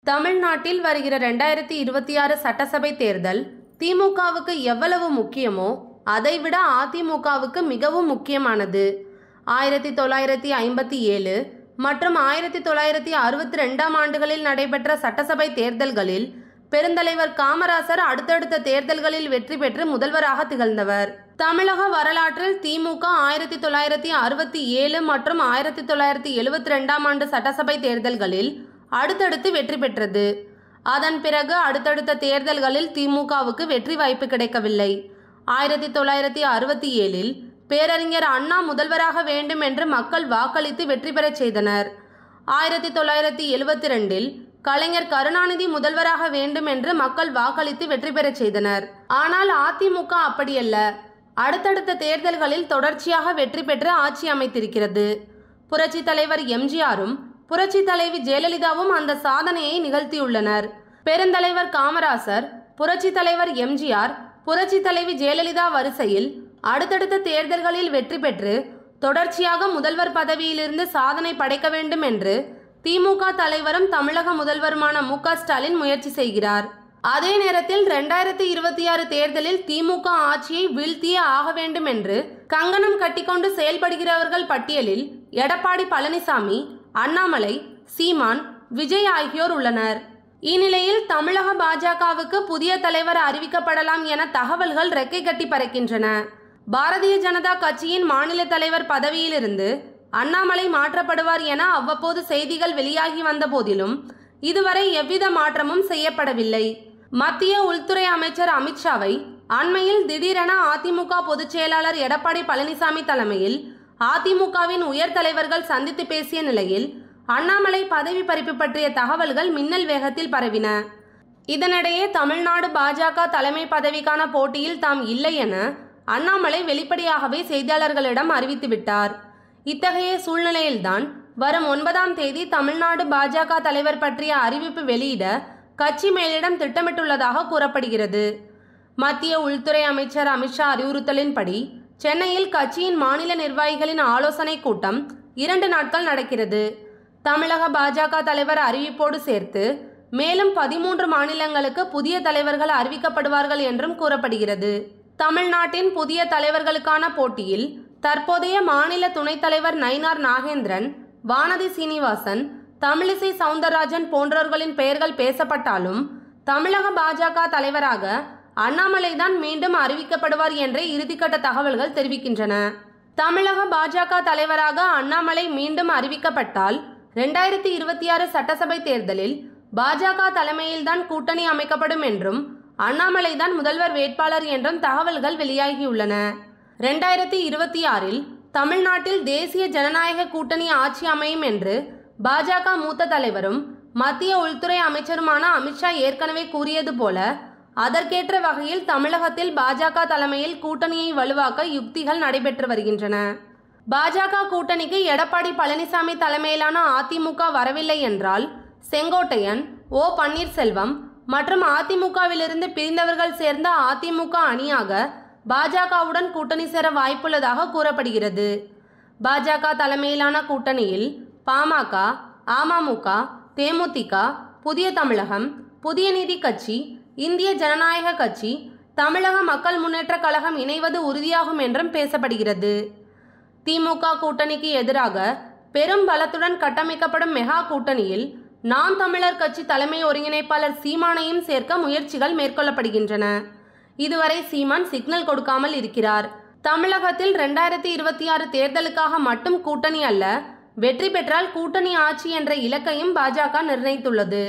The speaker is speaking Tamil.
தமிழ்நாட்டில் வருகிற 2026 சட்டசபை தேர்தல் திமுகவுக்கு எவ்வளவு முக்கியமோ அதைவிட அதிமுகவுக்கு மிகவும் முக்கியமானது. 1957 மற்றும் 1962 ஆண்டுகளில் நடைபெற்ற சட்டசபை தேர்தல்களில் பெருந்தலைவர் காமராசர் அடுத்தடுத்த தேர்தல்களில் வெற்றி பெற்று முதல்வராக திகழ்ந்தவர். தமிழக வரலாற்றில் திமுக 1967 மற்றும் 1972 ஆண்டு சட்டசபை தேர்தல்களில் அடுத்தடுத்து வெற்றி பெற்றது. அதன் பிறகு அடுத்தடுத்த தேர்தல்களில் திமுகவுக்கு வெற்றி வாய்ப்பு கிடைக்கவில்லை. 1967 பேரறிஞர் அண்ணா முதல்வராக வேண்டும் என்று மக்கள் வாக்களித்து வெற்றி பெறச் செய்தனர். 1972 கலைஞர் கருணாநிதி முதல்வராக வேண்டும் என்று மக்கள் வாக்களித்து வெற்றி பெறச் செய்தனர். ஆனால் அதிமுக அப்படியல்ல. அடுத்தடுத்த தேர்தல்களில் தொடர்ச்சியாக வெற்றி பெற்று ஆட்சி அமைத்திருக்கிறது. புரட்சி தலைவர் எம்ஜிஆரும் புரட்சி தலைவி ஜெயலலிதாவும் அந்த சாதனையை நிகழ்த்தியுள்ளனர். பெருந்தலைவர் காமராசர், புரட்சி தலைவர் எம்ஜிஆர், புரட்சி தலைவி ஜெயலலிதா வரிசையில் அடுத்தடுத்த தேர்தல்களில் வெற்றி பெற்று தொடர்ச்சியாக முதல்வர் பதவியிலிருந்து சாதனை படைக்க வேண்டும் என்று திமுக தலைவரும் தமிழக முதல்வருமான மு.க. ஸ்டாலின் முயற்சி செய்கிறார். அதே நேரத்தில் 2026 தேர்தலில் திமுக ஆட்சியை வீழ்த்தியே ஆக வேண்டும் என்று கங்கணம் கட்டிக்கொண்டு செயல்படுகிறவர்கள் பட்டியலில் எடப்பாடி பழனிசாமி, அண்ணாமலை, சீமான், விஜய் ஆகியோர் உள்ளனர். இந்நிலையில் தமிழக பாஜகவுக்கு புதிய தலைவர் அறிவிக்கப்படலாம் என தகவல்கள் ரெக்கை கட்டி பறக்கின்றன. பாரதிய ஜனதா கட்சியின் மாநில தலைவர் பதவியிலிருந்து அண்ணாமலை மாற்றப்படுவார் என அவ்வப்போது செய்திகள் வெளியாகி வந்த போதிலும் இதுவரை எவ்வித மாற்றமும் செய்யப்படவில்லை. மத்திய உள்துறை அமைச்சர் அமித்ஷாவை அண்மையில் திடீரென அதிமுக பொதுச் செயலாளர் எடப்பாடி பழனிசாமி தலைமையில் அதிமுகவின் உயர் தலைவர்கள் சந்தித்து பேசிய நிலையில் அண்ணாமலை பதவி பறிப்பு பற்றிய தகவல்கள் மின்னல் வேகத்தில் பரவின. இதனிடையே தமிழ்நாடு பாஜக தலைமை பதவிக்கான போட்டியில் தாம் இல்லை என அண்ணாமலை வெளிப்படையாகவே செய்தியாளர்களிடம் அறிவித்துவிட்டார். இத்தகைய சூழ்நிலையில்தான் வரும் 9ஆம் தேதி தமிழ்நாடு பாஜக தலைவர் பற்றிய அறிவிப்பு வெளியிட கட்சி மேலிடம் திட்டமிட்டுள்ளதாக கூறப்படுகிறது. மத்திய உள்துறை அமைச்சர் அமித்ஷா அறிவுறுத்தலின்படி சென்னையில் கட்சியின் மாநில நிர்வாகிகளின் ஆலோசனை கூட்டம் 2 நாட்கள் நடக்கிறது. தமிழக பாஜக தலைவர் அறிவிப்போடு சேர்த்து மேலும் 13 மாநிலங்களுக்கு புதிய தலைவர்கள் அறிவிக்கப்படுவார்கள் என்றும் கூறப்படுகிறது. தமிழ்நாட்டின் புதிய தலைவர்களுக்கான போட்டியில் தற்போதைய மாநில துணைத் தலைவர் நயினார் நாகேந்திரன், வானதி சீனிவாசன், தமிழிசை சவுந்தரராஜன் போன்றவர்களின் பெயர்கள் பேசப்பட்டாலும் தமிழக பாஜக தலைவராக அண்ணாமலைதான் மீண்டும் அறிவிக்கப்படுவார் என்ற இறுதிக்கட்ட தகவல்கள் தெரிவிக்கின்றன. தமிழக பாஜக தலைவராக அண்ணாமலை மீண்டும் அறிவிக்கப்பட்டால் 2026 சட்டசபை தேர்தலில் பாஜக தலைமையில்தான் கூட்டணி அமைக்கப்படும் என்றும் அண்ணாமலைதான் முதல்வர் வேட்பாளர் என்றும் தகவல்கள் வெளியாகியுள்ளன. 2026 தமிழ்நாட்டில் தேசிய ஜனநாயக கூட்டணி ஆட்சி அமையும் என்று பாஜக மூத்த தலைவரும் மத்திய உள்துறை அமைச்சருமான அமித்ஷா ஏற்கனவே கூறியது போல அதற்கேற்ற வகையில் தமிழகத்தில் பாஜக தலைமையில் கூட்டணியை வலுவாக்க யுக்திகள் நடைபெற்று வருகின்றன. பாஜக கூட்டணிக்கு எடப்பாடி பழனிசாமி தலைமையிலான அதிமுக வரவில்லை என்றால் செங்கோட்டையன், ஓ. பன்னீர்செல்வம் மற்றும் அதிமுகவிலிருந்து பிரிந்தவர்கள் சேர்ந்த அதிமுக அணியாக பாஜகவுடன் கூட்டணி சேர வாய்ப்புள்ளதாக கூறப்படுகிறது. பாஜக தலைமையிலான கூட்டணியில் பாமக, அமமுக, தேமுதிக, புதிய தமிழகம், புதிய நீதி கட்சி, இந்திய ஜனநாயக கட்சி, தமிழக மக்கள் முன்னேற்ற கழகம் இணைவது உறுதியாகும் என்றும் பேசப்படுகிறது. திமுக கூட்டணிக்கு எதிராக பெரும் பலத்துடன் கட்டமைக்கப்படும் மெகா கூட்டணியில் நாம் தமிழர் கட்சி தலைமை ஒருங்கிணைப்பாளர் சீமானையும் சேர்க்க முயற்சிகள் மேற்கொள்ளப்படுகின்றன. இதுவரை சீமான் சிக்னல் கொடுக்காமல் இருக்கிறார். தமிழகத்தில் 2026 தேர்தலுக்காக மட்டும் கூட்டணி அல்ல, வெற்றி பெற்றால் கூட்டணி ஆட்சி என்ற இலக்கையும் பாஜக நிர்ணயித்துள்ளது.